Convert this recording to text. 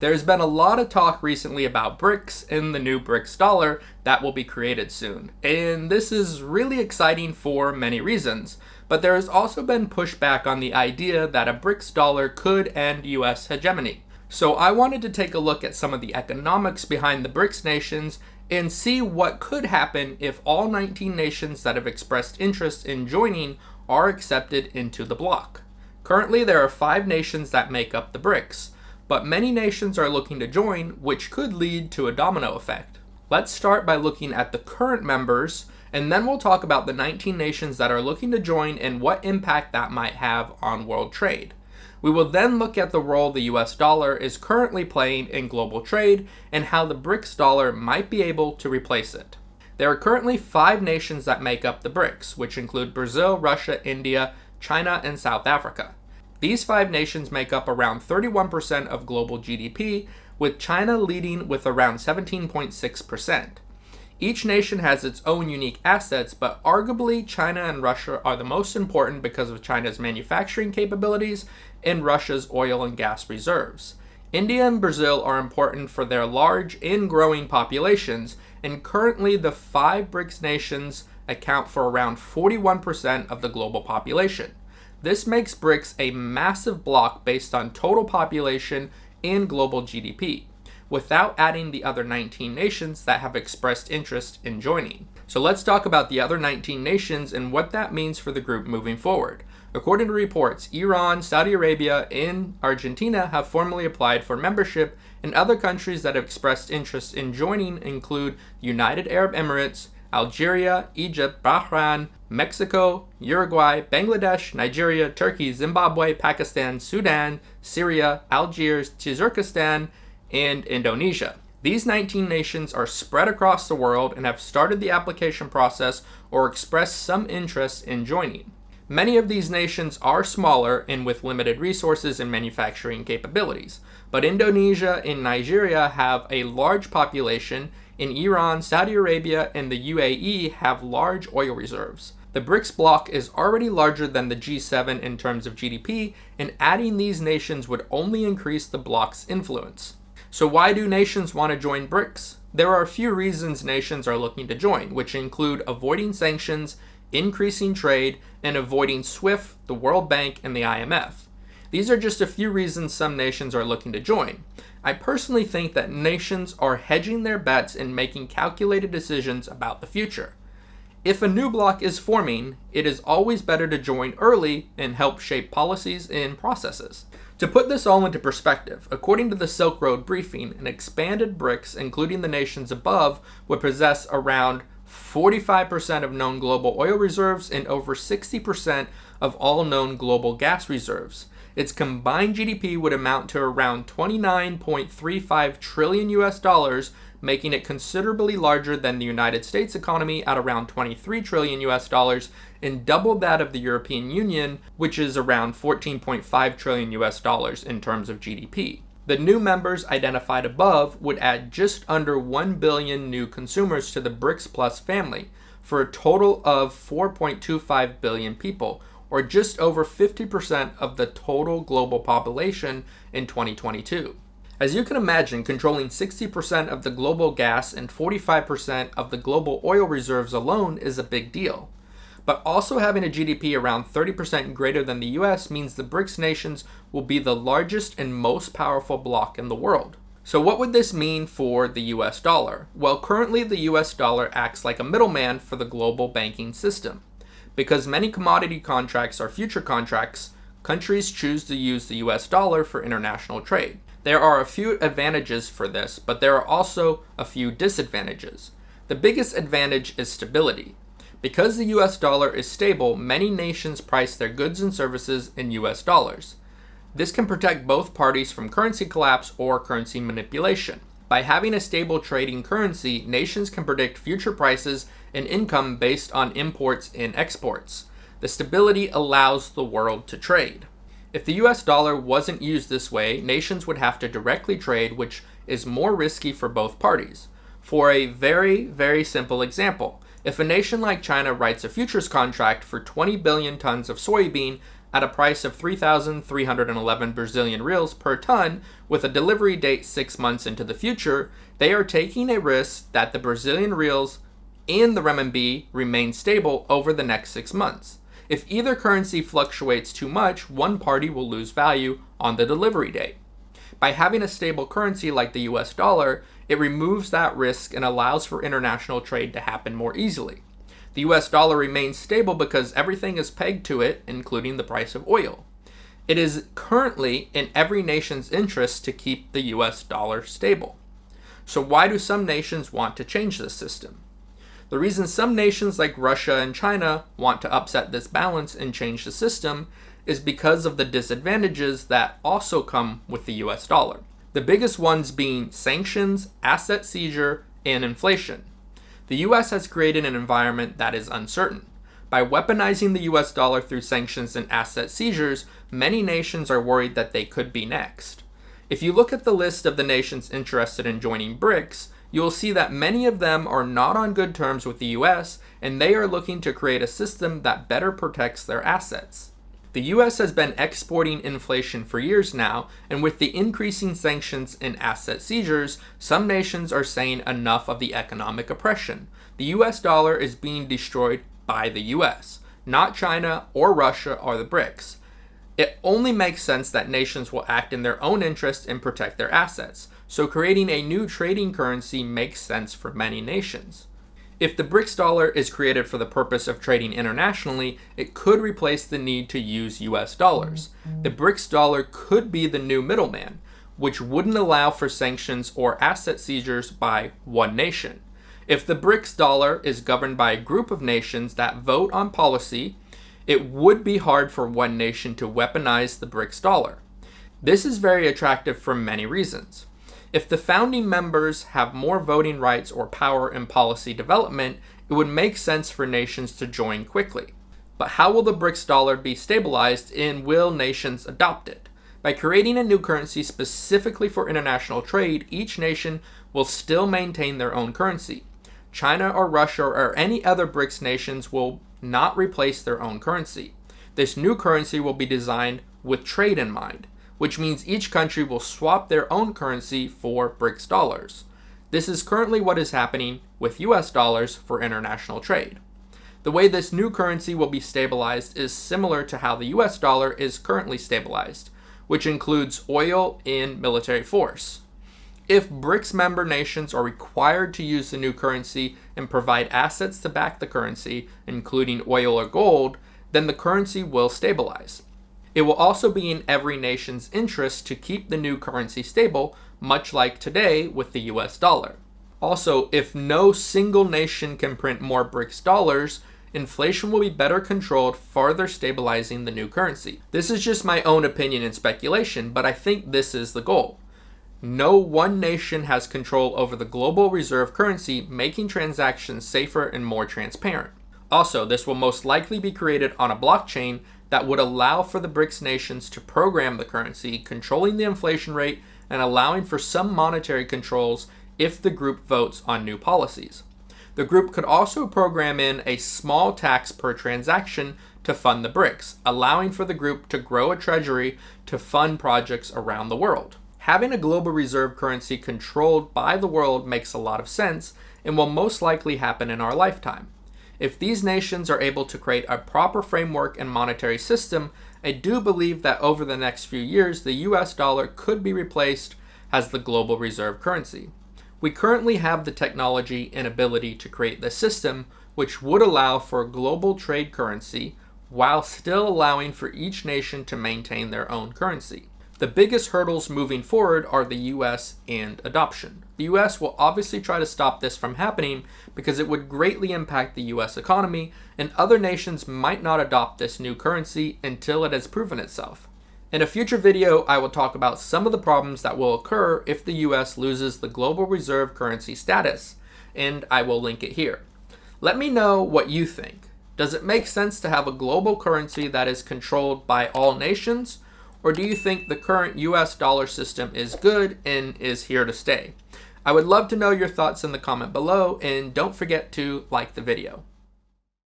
There's been a lot of talk recently about BRICS and the new BRICS dollar that will be created soon. And this is really exciting for many reasons. But there has also been pushback on the idea that a BRICS dollar could end US hegemony. So I wanted to take a look at some of the economics behind the BRICS nations and see what could happen if all 19 nations that have expressed interest in joining are accepted into the bloc. Currently, there are 5 nations that make up the BRICS. But many nations are looking to join, which could lead to a domino effect. Let's start by looking at the current members, and then we'll talk about the 19 nations that are looking to join and what impact that might have on world trade. We will then look at the role the US dollar is currently playing in global trade and how the BRICS dollar might be able to replace it. There are currently 5 nations that make up the BRICS, which include Brazil, Russia, India, China, and South Africa. These 5 nations make up around 31% of global GDP, with China leading with around 17.6%. Each nation has its own unique assets, but arguably China and Russia are the most important because of China's manufacturing capabilities and Russia's oil and gas reserves. India and Brazil are important for their large and growing populations, and currently the 5 BRICS nations account for around 41% of the global population. This makes BRICS a massive bloc based on total population and global GDP, without adding the other 19 nations that have expressed interest in joining. So let's talk about the other 19 nations and what that means for the group moving forward. According to reports, Iran, Saudi Arabia, and Argentina have formally applied for membership, and other countries that have expressed interest in joining include United Arab Emirates, Algeria, Egypt, Bahrain, Mexico, Uruguay, Bangladesh, Nigeria, Turkey, Zimbabwe, Pakistan, Sudan, Syria, Algiers, Tajikistan, and Indonesia. These 19 nations are spread across the world and have started the application process or expressed some interest in joining. Many of these nations are smaller and with limited resources and manufacturing capabilities, but Indonesia and Nigeria have a large population, and Iran, Saudi Arabia, and the UAE have large oil reserves. The BRICS bloc is already larger than the G7 in terms of GDP, and adding these nations would only increase the bloc's influence. So why do nations want to join BRICS? There are a few reasons nations are looking to join, which include avoiding sanctions, increasing trade, and avoiding SWIFT, the World Bank, and the IMF. These are just a few reasons some nations are looking to join. I personally think that nations are hedging their bets and making calculated decisions about the future. If a new bloc is forming, it is always better to join early and help shape policies and processes. To put this all into perspective, according to the Silk Road briefing, an expanded BRICS, including the nations above, would possess around 45% of known global oil reserves and over 60% of all known global gas reserves. Its combined GDP would amount to around 29.35 trillion US dollars, making it considerably larger than the United States economy at around 23 trillion US dollars and double that of the European Union, which is around 14.5 trillion US dollars in terms of GDP. The new members identified above would add just under 1 billion new consumers to the BRICS Plus family, for a total of 4.25 billion people, or just over 50% of the total global population in 2022. As you can imagine, controlling 60% of the global gas and 45% of the global oil reserves alone is a big deal. But also having a GDP around 30% greater than the US means the BRICS nations will be the largest and most powerful bloc in the world. So what would this mean for the US dollar? Well, currently the US dollar acts like a middleman for the global banking system. Because many commodity contracts are future contracts, countries choose to use the US dollar for international trade. There are a few advantages for this, but there are also a few disadvantages. The biggest advantage is stability. Because the US dollar is stable, many nations price their goods and services in US dollars. This can protect both parties from currency collapse or currency manipulation. By having a stable trading currency, nations can predict future prices and income based on imports and exports. The stability allows the world to trade. If the US dollar wasn't used this way, nations would have to directly trade, which is more risky for both parties. For a very, very simple example, if a nation like China writes a futures contract for 20 billion tons of soybean, at a price of 3,311 Brazilian reals per ton with a delivery date 6 months into the future, they are taking a risk that the Brazilian reals and the renminbi remain stable over the next 6 months. If either currency fluctuates too much, one party will lose value on the delivery date. By having a stable currency like the US dollar, it removes that risk and allows for international trade to happen more easily. The US dollar remains stable because everything is pegged to it, including the price of oil. It is currently in every nation's interest to keep the US dollar stable. So why do some nations want to change this system? The reason some nations like Russia and China want to upset this balance and change the system is because of the disadvantages that also come with the US dollar. The biggest ones being sanctions, asset seizure, and inflation. The US has created an environment that is uncertain. By weaponizing the US dollar through sanctions and asset seizures, many nations are worried that they could be next. If you look at the list of the nations interested in joining BRICS, you will see that many of them are not on good terms with the US, and they are looking to create a system that better protects their assets. The US has been exporting inflation for years now, and with the increasing sanctions and asset seizures, some nations are saying enough of the economic oppression. The US dollar is being destroyed by the US, not China or Russia or the BRICS. It only makes sense that nations will act in their own interest and protect their assets, so creating a new trading currency makes sense for many nations. If the BRICS dollar is created for the purpose of trading internationally, it could replace the need to use US dollars. The BRICS dollar could be the new middleman, which wouldn't allow for sanctions or asset seizures by one nation. If the BRICS dollar is governed by a group of nations that vote on policy, it would be hard for one nation to weaponize the BRICS dollar. This is very attractive for many reasons. If the founding members have more voting rights or power in policy development, it would make sense for nations to join quickly. But how will the BRICS dollar be stabilized, and will nations adopt it? By creating a new currency specifically for international trade, each nation will still maintain their own currency. China or Russia or any other BRICS nations will not replace their own currency. This new currency will be designed with trade in mind, which means each country will swap their own currency for BRICS dollars. This is currently what is happening with US dollars for international trade. The way this new currency will be stabilized is similar to how the US dollar is currently stabilized, which includes oil and military force. If BRICS member nations are required to use the new currency and provide assets to back the currency, including oil or gold, then the currency will stabilize. It will also be in every nation's interest to keep the new currency stable, much like today with the US dollar. Also, if no single nation can print more BRICS dollars, inflation will be better controlled, further stabilizing the new currency. This is just my own opinion and speculation, but I think this is the goal. No one nation has control over the global reserve currency, making transactions safer and more transparent. Also, this will most likely be created on a blockchain that would allow for the BRICS nations to program the currency, controlling the inflation rate and allowing for some monetary controls if the group votes on new policies. The group could also program in a small tax per transaction to fund the BRICS, allowing for the group to grow a treasury to fund projects around the world. Having a global reserve currency controlled by the world makes a lot of sense and will most likely happen in our lifetime. If these nations are able to create a proper framework and monetary system, I do believe that over the next few years, the US dollar could be replaced as the global reserve currency. We currently have the technology and ability to create the system, which would allow for a global trade currency while still allowing for each nation to maintain their own currency. The biggest hurdles moving forward are the US and adoption. The US will obviously try to stop this from happening because it would greatly impact the US economy, and other nations might not adopt this new currency until it has proven itself. In a future video, I will talk about some of the problems that will occur if the US loses the global reserve currency status, and I will link it here. Let me know what you think. Does it make sense to have a global currency that is controlled by all nations? Or do you think the current US dollar system is good and is here to stay? I would love to know your thoughts in the comment below, and don't forget to like the video.